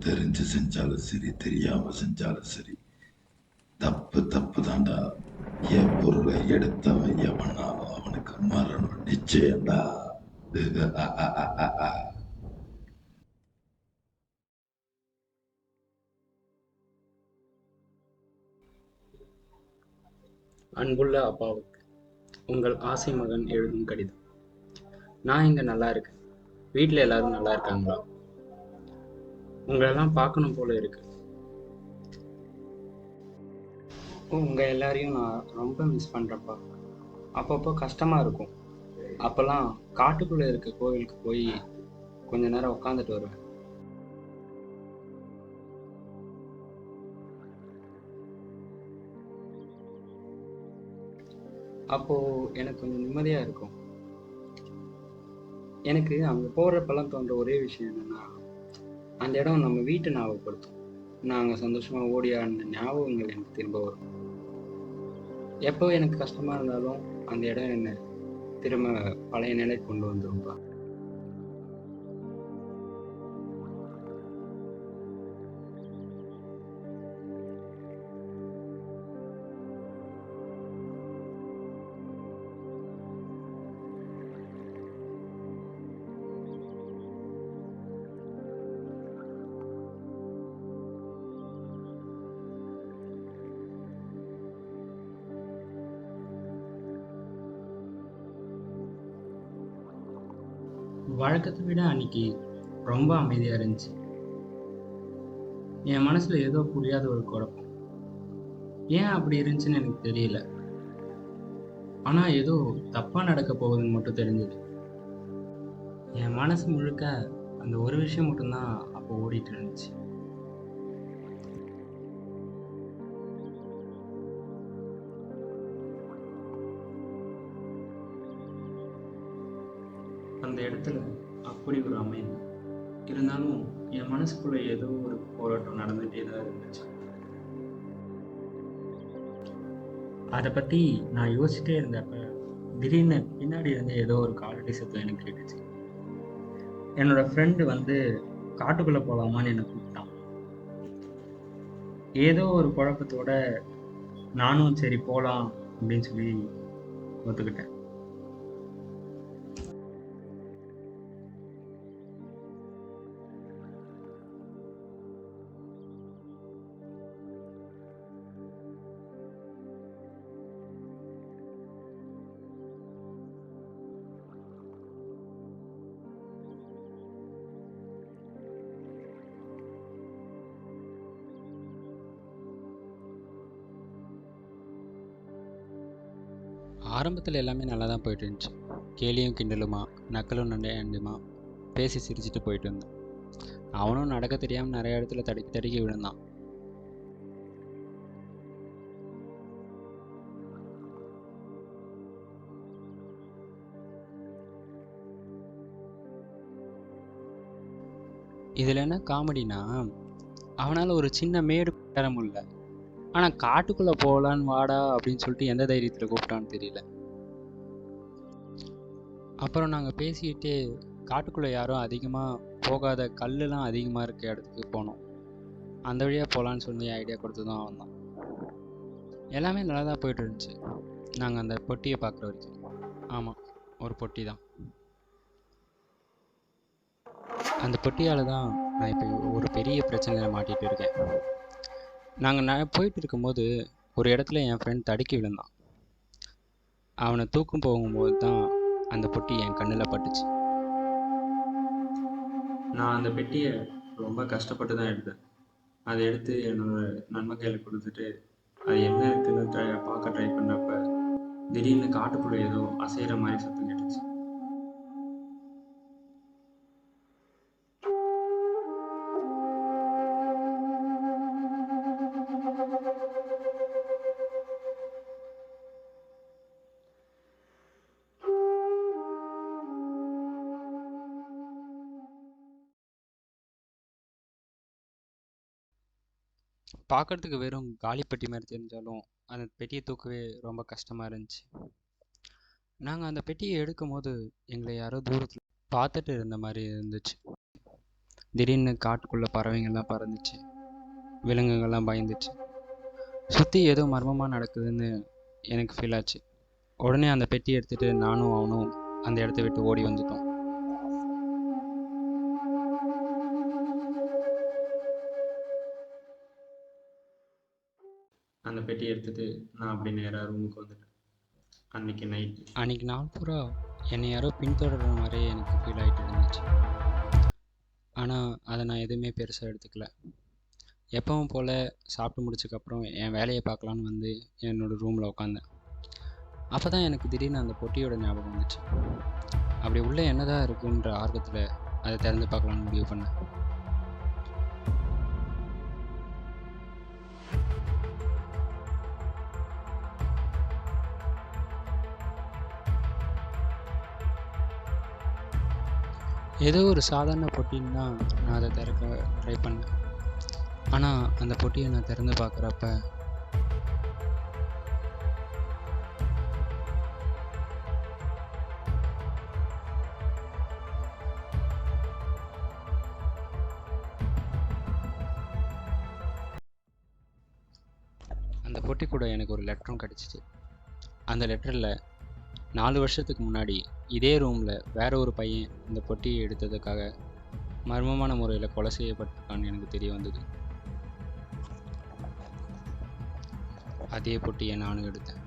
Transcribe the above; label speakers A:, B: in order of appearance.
A: தெரிஞ்சு செஞ்சாலும் சரி தெரியாம செஞ்சாலும் சரி தப்பு தப்பு தாண்டா. என் பொருளை எடுத்தவன் எவனாலும் அவனுக்கு மரணம் நிச்சயம்டா.
B: அன்புள்ள அப்பாவுக்கு உங்கள் ஆசை மகன் எழுதும் கடிதம். நான் இங்க நல்லா இருக்கேன். வீட்டில் எல்லாரும் நல்லா இருக்காங்களா? உங்களெல்லாம் பார்க்கணும் போல இருக்கு. உங்க எல்லாரையும் நான் ரொம்ப மிஸ் பண்றேன்ப்பா. அப்பப்போ கஷ்டமா இருக்கும். அப்பெல்லாம் காட்டுக்குள்ள இருக்க கோவிலுக்கு போய் கொஞ்ச நேரம் உட்காந்துட்டு வருவேன். அப்போ எனக்கு கொஞ்சம் நிம்மதியா இருக்கும். எனக்கு அங்க போறப்பெல்லாம் தோன்ற ஒரே விஷயம் என்னன்னா, அந்த இடம் நம்ம வீட்டை ஞாபகப்படுத்தும். நாங்க சந்தோஷமா ஓடி ஆடின ஞாபகங்கள் எனக்கு திரும்ப வரும். எப்போ எனக்கு கஷ்டமா இருந்தாலும் அந்த இடம் என்ன திரும்ப பழைய நிலைக்கு கொண்டு வந்துரும்பா. வழக்கத்தை விட அன்னைக்கு ரொம்ப அமைதியா இருந்துச்சு. என் மனசுல ஏதோ புரியாத ஒரு குழப்பம். ஏன் அப்படி இருந்துச்சுன்னு எனக்கு தெரியல. ஆனா ஏதோ தப்பா நடக்க போகுதுன்னு மட்டும் தெரிஞ்சது. என் மனசு முழுக்க அந்த ஒரு விஷயம் மட்டும்தான் அப்போ ஓடிட்டு இருந்துச்சு. அந்த இடத்துல அப்படி ஒரு அமைதி இருந்தாலும் என் மனசுக்குள்ள ஏதோ ஒரு போராட்டம் நடந்துட்டே தான் இருந்துச்சு. அதை பத்தி நான் யோசிச்சுட்டே இருந்தப்ப திடீர்னு பின்னாடி இருந்து ஏதோ ஒரு காலடி சத்தம் எனக்கு கேட்டுச்சு. என்னோட ஃப்ரெண்டு வந்து காட்டுக்குள்ள போலாமான்னு என்னை கூப்பிட்டான். ஏதோ ஒரு குழப்பத்தோட நானும் சரி போலாம் அப்படின்னு சொல்லி ஒத்துக்கிட்டேன். ஆரம்பத்தில் எல்லாமே நல்லா தான் போயிட்டு இருந்துச்சு. கேலியும் கிண்டலுமா நக்கலும் நண்டையுமா பேசி சிரிச்சுட்டு போயிட்டு இருந்தேன். அவனும் நடக்க தெரியாமல் நிறைய இடத்துல தடுக்கி தடுக்கி விழுந்தான். இதில் என்ன காமெடினா, அவனால் ஒரு சின்ன மேடு ஏற முடியல. ஆனால் காட்டுக்குள்ளே போகலான்னு வாடா அப்படின்னு சொல்லிட்டு எந்த தைரியத்தில் கூப்பிட்டான்னு தெரியல. அப்புறம் நாங்கள் பேசிக்கிட்டே காட்டுக்குள்ளே யாரும் அதிகமாக போகாத கல்லுலாம் அதிகமாக இருக்க இடத்துக்கு போனோம். அந்த வழியாக போகலான்னு சொல்லி ஐடியா கொடுத்து தான் வந்தோம். எல்லாமே நல்லா தான் போயிட்டு இருந்துச்சு நாங்கள் அந்த பொட்டியை பார்க்குற வரைக்கும். ஆமாம், ஒரு பொட்டி தான். அந்த பொட்டியால் தான் நான் இப்போ ஒரு பெரிய பிரச்சனையில் மாட்டிகிட்டு இருக்கேன். நாங்கள் போயிட்டு இருக்கும்போது ஒரு இடத்துல என் ஃப்ரெண்ட் தடுக்கி விழுந்தான். அவனை தூக்கம் போகும்போது தான் அந்த பொட்டி என் கண்ணில் பட்டுச்சு. நான் அந்த பெட்டியை ரொம்ப கஷ்டப்பட்டு தான் எடுத்தேன். அதை எடுத்து என்னோட நண்பன் கையில் கொடுத்துட்டு அது என்ன இருக்குன்னு பார்க்க ட்ரை பண்ணப்ப திடீர்னு காட்டுக்குள்ளே ஏதோ அசைகிற மாதிரி சத்தம் கேட்டுச்சு. பார்க்கறதுக்கு வெறும் காலிப்பெட்டி மாதிரி தெரிஞ்சாலும் அந்த பெட்டியை தூக்கவே ரொம்ப கஷ்டமாக இருந்துச்சு. நாங்கள் அந்த பெட்டியை எடுக்கும் போது எங்களை யாரோ தூரத்தில் பார்த்துட்டு இருந்த மாதிரி இருந்துச்சு. திடீர்னு காட்டுக்குள்ளே பறவைங்கள்லாம் பறந்துச்சு, விலங்குகள்லாம் பயந்துச்சு. சுற்றி ஏதோ மர்மமாக நடக்குதுன்னு எனக்கு ஃபீல் ஆச்சு. உடனே அந்த பெட்டி எடுத்துகிட்டு நானும் அவனும் அந்த இடத்த விட்டு ஓடி வந்துட்டோம். அந்த பெட்டி எடுத்துகிட்டு நான் அப்படி நேராக ரூமுக்கு வந்துட்டேன். அன்றைக்கி நாள் பூரா என்னை யாரோ பின்தொடர்ற மாதிரியே எனக்கு ஃபீல் ஆகிட்டு இருந்துச்சு. ஆனால் அதை நான் எதுவுமே பெருசாக எடுத்துக்கல. எப்பவும் போல் சாப்பிட்டு முடிச்சதுக்கப்புறம் என் வேலையை பார்க்கலான்னு வந்து என்னோடய ரூமில் உட்காந்தேன். அப்போ தான் எனக்கு திடீர்னு அந்த பொட்டியோட ஞாபகம் வந்துச்சு. அப்படி உள்ளே என்னதான் இருக்குன்ற ஆர்வத்தில் அதை திறந்து பார்க்கலான்னு முடிவு பண்ணேன். ஏதோ ஒரு சாதாரண பொட்டின்னு தான் நான் அதை திறக்க ட்ரை பண்ணேன். ஆனால் அந்த பொட்டியை நான் திறந்து பார்க்குறப்ப அந்த பொட்டி கூட எனக்கு ஒரு லெட்டரும் கிடச்சிச்சு. அந்த லெட்டரில் 4 வருஷத்துக்கு முன்னாடி இதே ரூமில் வேற ஒரு பையன் இந்த பொட்டியை எடுத்ததுக்காக மர்மமான முறையில் கொலை செய்யப்பட்டிருக்கான்னு எனக்கு தெரிய வந்தது. அதே பொட்டியை நானும் எடுத்தேன்.